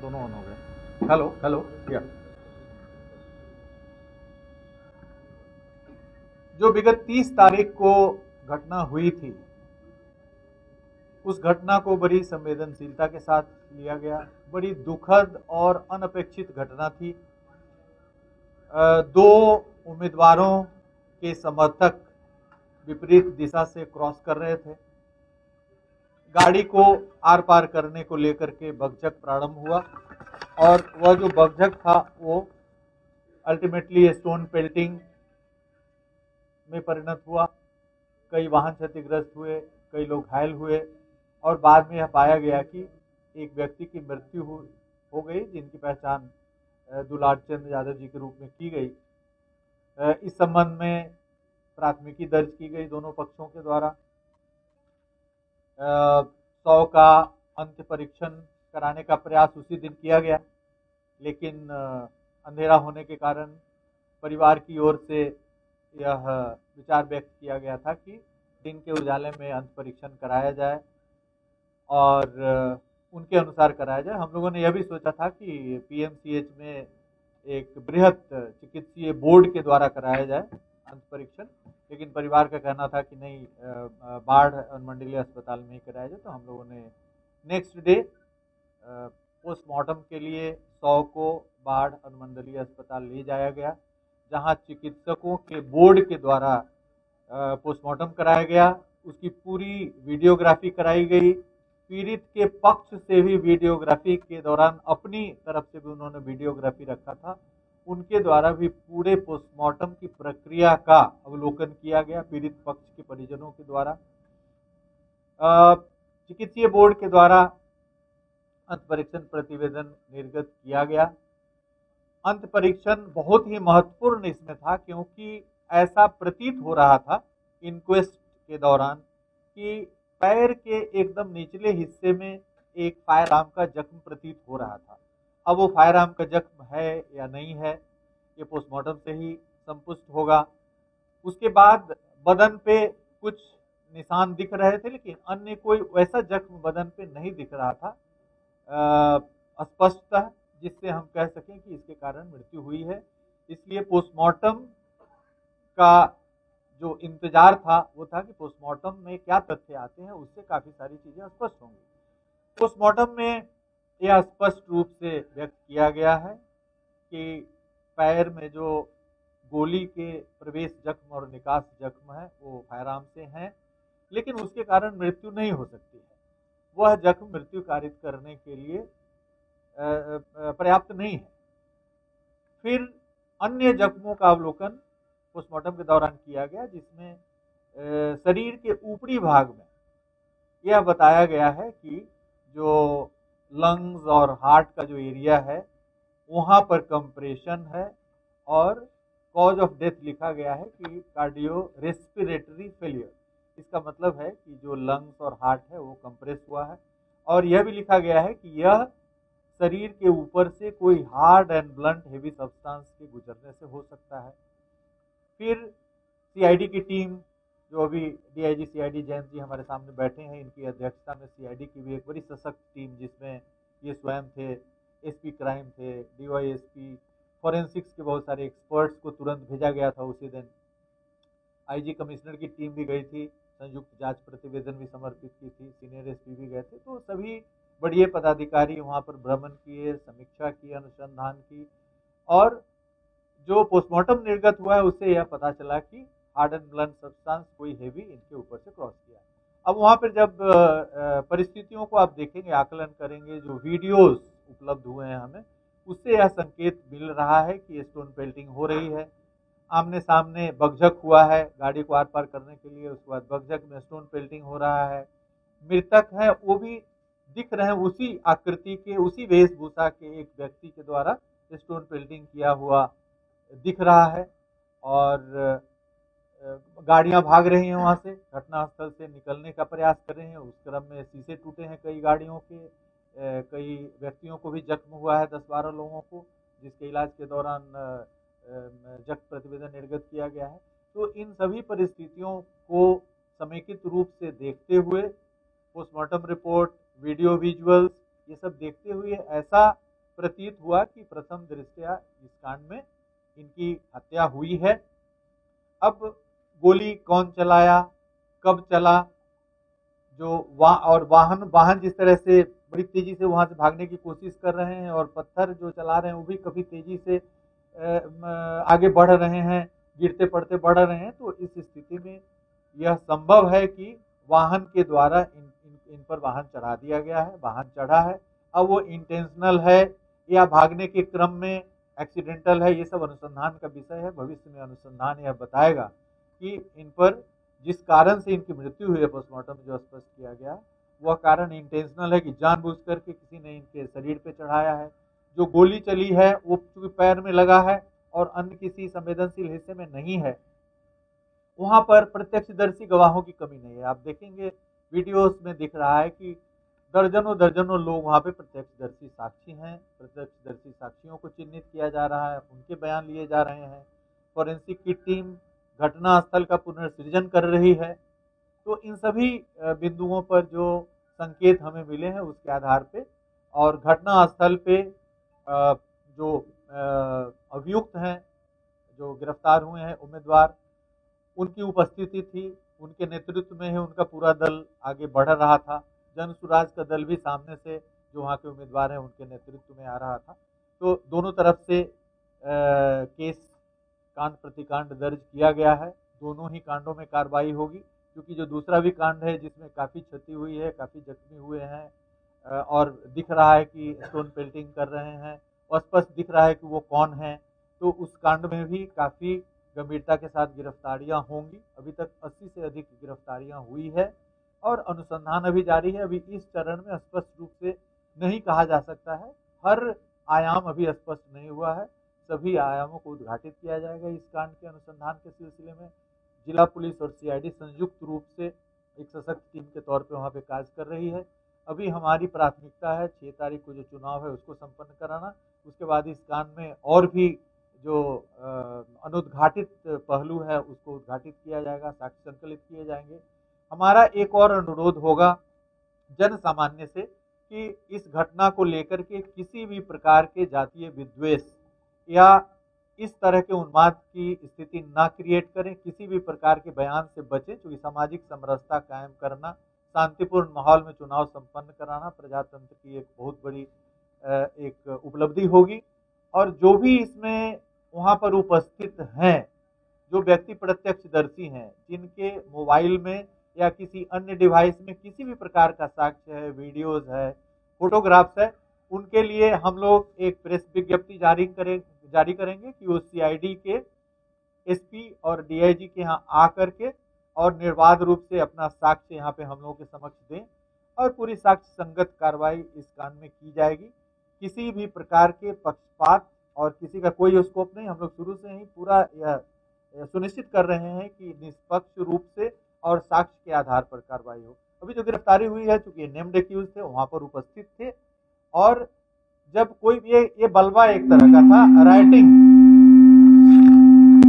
दोनों ऑन हो गए। हेलो हेलो या जो विगत 30 तारीख को घटना हुई थी, उस घटना को बड़ी संवेदनशीलता के साथ लिया गया। बड़ी दुखद और अनपेक्षित घटना थी। दो उम्मीदवारों के समर्थक विपरीत दिशा से क्रॉस कर रहे थे। गाड़ी को आर पार करने को लेकर के बकझक प्रारंभ हुआ और वह जो बकझक था वो अल्टीमेटली स्टोन पेल्टिंग में परिणत हुआ। कई वाहन क्षतिग्रस्त हुए, कई लोग घायल हुए और बाद में यह पाया गया कि एक व्यक्ति की मृत्यु हो गई, जिनकी पहचान दुलार चंद यादव जी के रूप में की गई। इस संबंध में प्राथमिकी दर्ज की गई दोनों पक्षों के द्वारा। 100 का अंत्य परीक्षण कराने का प्रयास उसी दिन किया गया, लेकिन अंधेरा होने के कारण परिवार की ओर से यह विचार व्यक्त किया गया था कि दिन के उजाले में अंत परीक्षण कराया जाए और उनके अनुसार कराया जाए। हम लोगों ने यह भी सोचा था कि पीएमसीएच में एक बृहत चिकित्सीय बोर्ड के द्वारा कराया जाए अंत परीक्षण, लेकिन परिवार का कहना था कि नहीं, बाढ़ अनुमंडलीय अस्पताल में ही कराया जाए। तो हम लोगों ने नेक्स्ट डे पोस्टमार्टम के लिए 100 को बाढ़ अनुमंडलीय अस्पताल ले जाया गया, जहां चिकित्सकों के बोर्ड के द्वारा पोस्टमार्टम कराया गया। उसकी पूरी वीडियोग्राफी कराई गई। पीड़ित के पक्ष से भी वीडियोग्राफी के दौरान अपनी तरफ से भी उन्होंने वीडियोग्राफी रखा था। उनके द्वारा भी पूरे पोस्टमार्टम की प्रक्रिया का अवलोकन किया गया पीड़ित पक्ष के परिजनों के द्वारा। चिकित्सीय बोर्ड के द्वारा अंत परीक्षण प्रतिवेदन निर्गत किया गया। अंत परीक्षण बहुत ही महत्वपूर्ण इसमें था, क्योंकि ऐसा प्रतीत हो रहा था इंक्वेस्ट के दौरान कि पैर के एकदम निचले हिस्से में एक फायर आर्म का जख्म प्रतीत हो रहा था। अब वो फायर आर्म का जख्म है या नहीं है, ये पोस्टमार्टम से ही संपुष्ट होगा। उसके बाद बदन पे कुछ निशान दिख रहे थे, लेकिन अन्य कोई वैसा जख्म बदन पे नहीं दिख रहा था स्पष्टतः, जिससे हम कह सकें कि इसके कारण मृत्यु हुई है। इसलिए पोस्टमार्टम का जो इंतजार था वो था कि पोस्टमार्टम में क्या तथ्य आते हैं, उससे काफी सारी चीजें स्पष्ट होंगी। पोस्टमार्टम में यह स्पष्ट रूप से व्यक्त किया गया है कि पैर में जो गोली के प्रवेश जख्म और निकास जख्म है वो फायरआर्म से हैं, लेकिन उसके कारण मृत्यु नहीं हो सकती है। वह जख्म मृत्यु कारित करने के लिए पर्याप्त नहीं है। फिर अन्य जख्मों का अवलोकन पोस्टमार्टम के दौरान किया गया, जिसमें शरीर के ऊपरी भाग में यह बताया गया है कि जो लंग्स और हार्ट का जो एरिया है वहाँ पर कंप्रेशन है और कॉज ऑफ डेथ लिखा गया है कि कार्डियो रेस्पिरेटरी फेलियर। इसका मतलब है कि जो लंग्स और हार्ट है वो कंप्रेस हुआ है। और यह भी लिखा गया है कि यह शरीर के ऊपर से कोई hard and blunt heavy substance के गुजरने से हो सकता है। फिर सीआईडी की टीम, जो अभी डीआईजी सीआईडी जैन जी हमारे सामने बैठे हैं, इनकी अध्यक्षता में सीआईडी की भी एक बड़ी सशक्त टीम, जिसमें ये स्वयं थे, एसपी क्राइम थे, डीवाईएसपी, फॉरेंसिक्स के बहुत सारे एक्सपर्ट्स को तुरंत भेजा गया था उसी दिन। आईजी कमिश्नर की टीम भी गई थी, संयुक्त जांच प्रतिवेदन भी समर्पित की थी, सीनियर एसपी भी गए थे। तो सभी बढ़िया पदाधिकारी वहाँ पर भ्रमण किए, समीक्षा की, अनुसंधान की, और जो पोस्टमार्टम निर्गत हुआ है उससे यह पता चला कि हार्ड एंड ब्लंट सब्सटेंस कोई हेवी इनके ऊपर से क्रॉस किया। अब वहाँ पर जब परिस्थितियों को आप देखेंगे, आकलन करेंगे, जो वीडियोस उपलब्ध हुए हैं हमें, उससे यह संकेत मिल रहा है कि स्टोन पेल्टिंग हो रही है। आमने सामने बकझक हुआ है गाड़ी को आर पार करने के लिए, उसके बाद बकझक में स्टोन पेल्टिंग हो रहा है। मृतक है वो भी दिख रहे हैं उसी आकृति के, उसी वेशभूषा के एक व्यक्ति के द्वारा स्टोन पेल्टिंग किया हुआ दिख रहा है। और गाड़ियां भाग रही हैं वहां से, घटनास्थल से निकलने का प्रयास कर रहे हैं। उस क्रम में शीशे टूटे हैं कई गाड़ियों के, कई व्यक्तियों को भी जख्म हुआ है, 10-12 लोगों को, जिसके इलाज के दौरान जख्म प्रतिवेदन निर्गत किया गया है। तो इन सभी परिस्थितियों को समेकित रूप से देखते हुए, पोस्टमार्टम रिपोर्ट, वीडियो विजुअल्स, ये सब देखते हुए ऐसा प्रतीत हुआ कि प्रथम दृष्टया इस कांड में इनकी हत्या हुई है। अब गोली कौन चलाया, कब चला, जो और वाहन जिस तरह से बड़ी तेजी से वहां से भागने की कोशिश कर रहे हैं और पत्थर जो चला रहे हैं वो भी कभी तेजी से आगे बढ़ रहे हैं, गिरते पड़ते बढ़ रहे हैं, तो इस स्थिति में यह संभव है कि वाहन के द्वारा इन पर वाहन चढ़ा दिया गया है, वाहन चढ़ा है। अब वो इंटेंशनल है या भागने के क्रम में एक्सीडेंटल है, ये सब अनुसंधान का विषय है। भविष्य में अनुसंधान यह बताएगा कि इन पर जिस कारण से इनकी मृत्यु हुई है पोस्टमार्टम में जो स्पष्ट किया गया वह कारण इंटेंशनल है कि जानबूझ करके किसी ने इनके शरीर पे चढ़ाया है। जो गोली चली है वो चूंकि पैर में लगा है और अन्य किसी संवेदनशील हिस्से में नहीं है, वहां पर प्रत्यक्षदर्शी गवाहों की कमी नहीं है। आप देखेंगे वीडियोस में दिख रहा है कि दर्जनों लोग वहां पे प्रत्यक्षदर्शी साक्षी हैं। प्रत्यक्षदर्शी साक्षियों को चिन्हित किया जा रहा है, उनके बयान लिए जा रहे हैं। फॉरेंसिक की टीम घटना स्थल का पुनर्सृजन कर रही है। तो इन सभी बिंदुओं पर जो संकेत हमें मिले हैं उसके आधार पे और घटना स्थल पे जो अभियुक्त हैं, जो गिरफ्तार हुए हैं उम्मीदवार, उनकी उपस्थिति थी, उनके नेतृत्व में ही उनका पूरा दल आगे बढ़ रहा था। जन सुराज का दल भी सामने से जो वहाँ के उम्मीदवार हैं उनके नेतृत्व में आ रहा था। तो दोनों तरफ से केस कांड प्रतिकांड दर्ज किया गया है। दोनों ही कांडों में कार्रवाई होगी, क्योंकि जो दूसरा भी कांड है जिसमें काफ़ी क्षति हुई है, काफ़ी जख्मी हुए हैं और दिख रहा है कि स्टोन पेल्टिंग कर रहे हैं, स्पष्ट दिख रहा है कि वो कौन है, तो उस कांड में भी काफ़ी गंभीरता के साथ गिरफ्तारियां होंगी। अभी तक 80 से अधिक गिरफ्तारियां हुई है और अनुसंधान अभी जारी है। अभी इस चरण में स्पष्ट रूप से नहीं कहा जा सकता है, हर आयाम अभी स्पष्ट नहीं हुआ है। सभी आयामों को उद्घाटित किया जाएगा इस कांड के अनुसंधान के सिलसिले में। जिला पुलिस और सीआईडी संयुक्त रूप से एक सशक्त टीम के तौर पे वहाँ पे कार्य कर रही है। अभी हमारी प्राथमिकता है 6 तारीख को जो चुनाव है उसको संपन्न कराना। उसके बाद इस कांड में और भी जो अनुद्घाटित पहलू है उसको उद्घाटित किया जाएगा, साक्ष्य संकलित किए जाएंगे। हमारा एक और अनुरोध होगा जन सामान्य से कि इस घटना को लेकर के किसी भी प्रकार के जातीय विद्वेष या इस तरह के उन्माद की स्थिति ना क्रिएट करें, किसी भी प्रकार के बयान से बचें, क्योंकि सामाजिक समरसता कायम करना, शांतिपूर्ण माहौल में चुनाव संपन्न कराना प्रजातंत्र की एक बहुत बड़ी एक उपलब्धि होगी। और जो भी इसमें वहाँ पर उपस्थित हैं, जो व्यक्ति प्रत्यक्षदर्शी हैं, जिनके मोबाइल में या किसी अन्य डिवाइस में किसी भी प्रकार का साक्ष्य है, वीडियोज है, फोटोग्राफ्स है, उनके लिए हम लोग एक प्रेस विज्ञप्ति जारी करेंगे कि वो सीआईडी के एसपी और डीआईजी के यहाँ आकर के और निर्बाध रूप से अपना साक्ष्य यहाँ पे हम लोगों के समक्ष दें और पूरी साक्ष्य संगत कार्रवाई इस कांड में की जाएगी। किसी भी प्रकार के पक्षपात और किसी का कोई स्कोप नहीं। हम लोग शुरू से ही पूरा यह सुनिश्चित कर रहे हैं कि निष्पक्ष रूप से और साक्ष्य के आधार पर कार्रवाई हो। अभी जो गिरफ्तारी हुई है, चूंकि नेम्ड एक्यूज थे, वहां पर उपस्थित थे और जब कोई ये बलवा एक तरह का था, राइटिंग